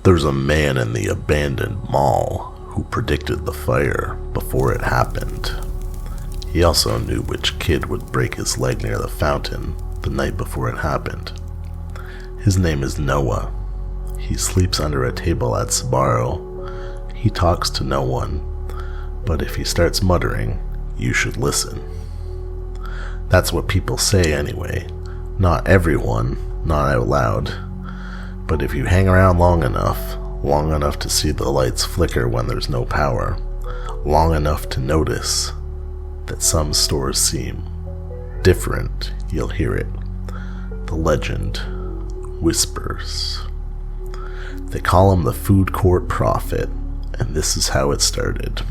There's a man in the abandoned mall who predicted the fire before it happened. He also knew which kid would break his leg near the fountain the night before it happened. His name is Noah. He sleeps under a table at Sbarro. He talks to no one, but if he starts muttering, you should listen. That's what people say anyway. Not everyone, not out loud. But if you hang around long enough to see the lights flicker when there's no power, long enough to notice that some stores seem different, you'll hear it. The legend whispers. They call him the food court prophet, and this is how it started.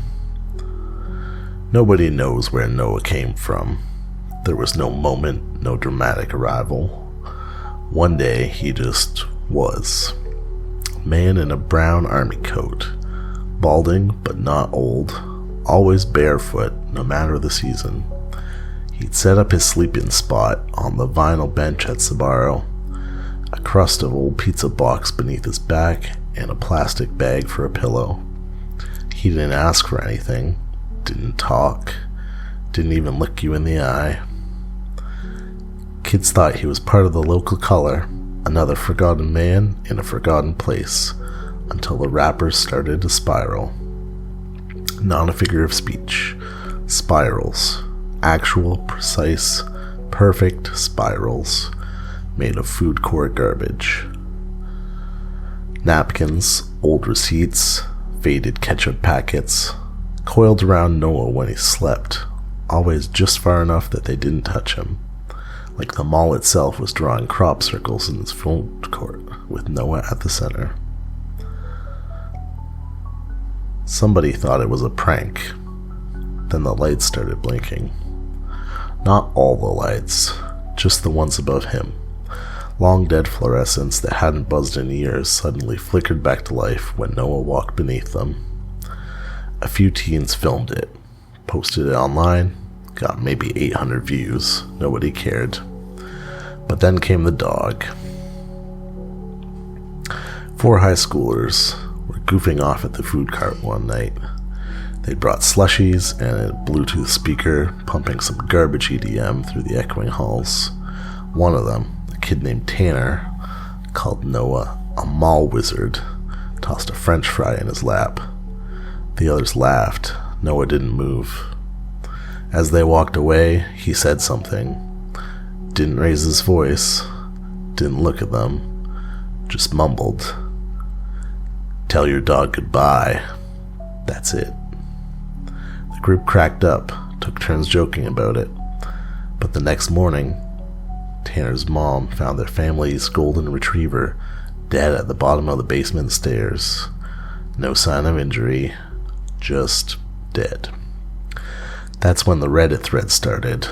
Nobody knows where Noah came from. There was no moment, no dramatic arrival. One day he just was. A man in a brown army coat, balding but not old, always barefoot no matter the season. He'd set up his sleeping spot on the vinyl bench at Sbarro, a crust of old pizza box beneath his back and a plastic bag for a pillow. He didn't ask for anything, didn't talk, didn't even look you in the eye. Kids thought he was part of the local color, another forgotten man in a forgotten place, until the rappers started to spiral. Not a figure of speech. Spirals. Actual, precise, perfect spirals made of food court garbage. Napkins, old receipts, faded ketchup packets, coiled around Noah when he slept, always just far enough that they didn't touch him. Like the mall itself was drawing crop circles in its food court, with Noah at the center. Somebody thought it was a prank. Then the lights started blinking. Not all the lights, just the ones above him. Long dead fluorescents that hadn't buzzed in years suddenly flickered back to life when Noah walked beneath them. A few teens filmed it, posted it online, got maybe 800 views. Nobody cared. But then came the dog. 4 high schoolers were goofing off at the food cart one night. They brought slushies and a Bluetooth speaker, pumping some garbage EDM through the echoing halls. One of them, a kid named Tanner, called Noah a mall wizard, tossed a French fry in his lap. The others laughed. Noah didn't move. As they walked away, he said something. Didn't raise his voice, didn't look at them, just mumbled. Tell your dog goodbye. That's it. The group cracked up, took turns joking about it. But the next morning, Tanner's mom found their family's golden retriever dead at the bottom of the basement stairs. No sign of injury, just dead. That's when the Reddit thread started,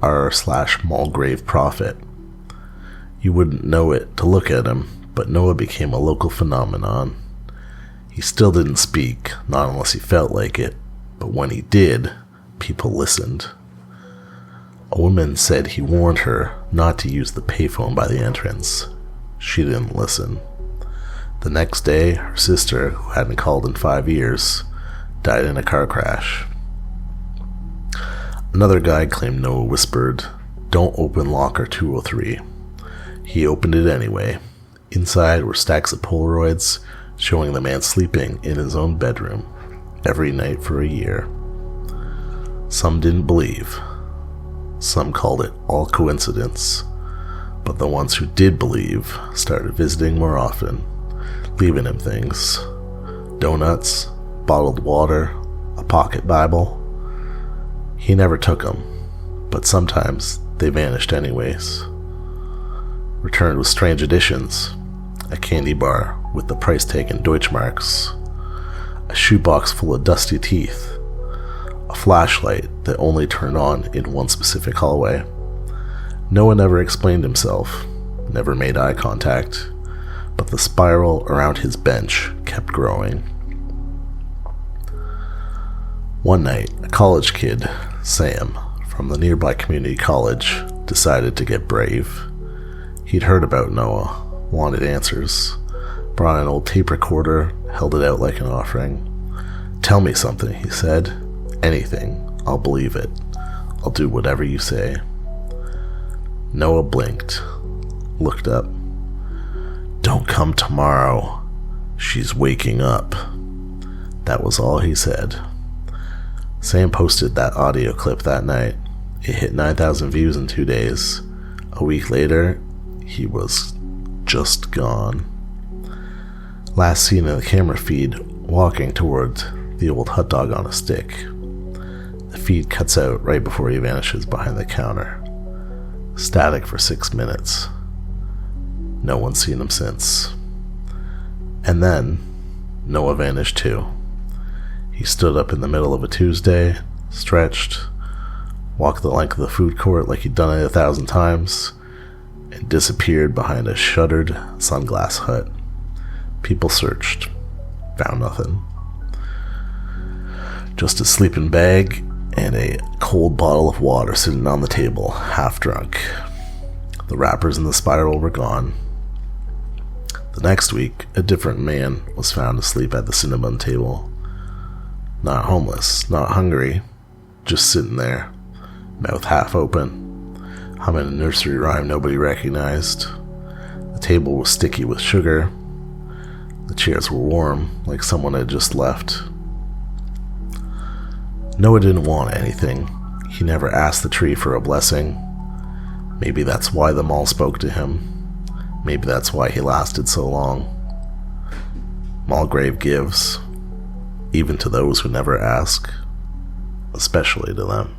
r/Mallgrave prophet. You wouldn't know it to look at him, but Noah became a local phenomenon. He still didn't speak, not unless he felt like it, but when he did, people listened. A woman said he warned her not to use the payphone by the entrance. She didn't listen. The next day, her sister, who hadn't called in 5 years, died in a car crash. Another guy claimed Noah whispered, "Don't open locker 203. He opened it anyway. Inside were stacks of Polaroids showing the man sleeping in his own bedroom every night for a year. Some didn't believe. Some called it all coincidence. But the ones who did believe started visiting more often, leaving him things. Donuts, bottled water, a pocket Bible. He never took them, but sometimes they vanished anyways. Returned with strange additions. A candy bar with the price tag in Deutschmarks. A shoebox full of dusty teeth. A flashlight that only turned on in one specific hallway. Noah never explained himself, never made eye contact, but the spiral around his bench kept growing. One night, a college kid, Sam, from the nearby community college, decided to get brave. He'd heard about Noah, wanted answers, brought an old tape recorder, held it out like an offering. "Tell me something," he said. "Anything. I'll believe it. I'll do whatever you say." Noah blinked, looked up. "Don't come tomorrow. She's waking up." That was all he said. Sam posted that audio clip that night. It hit 9,000 views in 2 days. A week later, he was just gone. Last seen in the camera feed, walking towards the old hot dog on a stick. The feed cuts out right before he vanishes behind the counter. Static for 6 minutes. No one's seen him since. And then, Noah vanished too. He stood up in the middle of a Tuesday, stretched, walked the length of the food court like he'd done it 1,000 times, and disappeared behind a shuttered sunglass hut. People searched, found nothing. Just a sleeping bag and a cold bottle of water sitting on the table, half drunk. The wrappers in the spiral were gone. The next week, a different man was found asleep at the Cinnabon table. Not homeless, not hungry, just sitting there, mouth half open, humming a nursery rhyme nobody recognized. The table was sticky with sugar. The chairs were warm, like someone had just left. Noah didn't want anything. He never asked the tree for a blessing. Maybe that's why the mall spoke to him. Maybe that's why he lasted so long. Mallgrave gives, even to those who never ask, especially to them.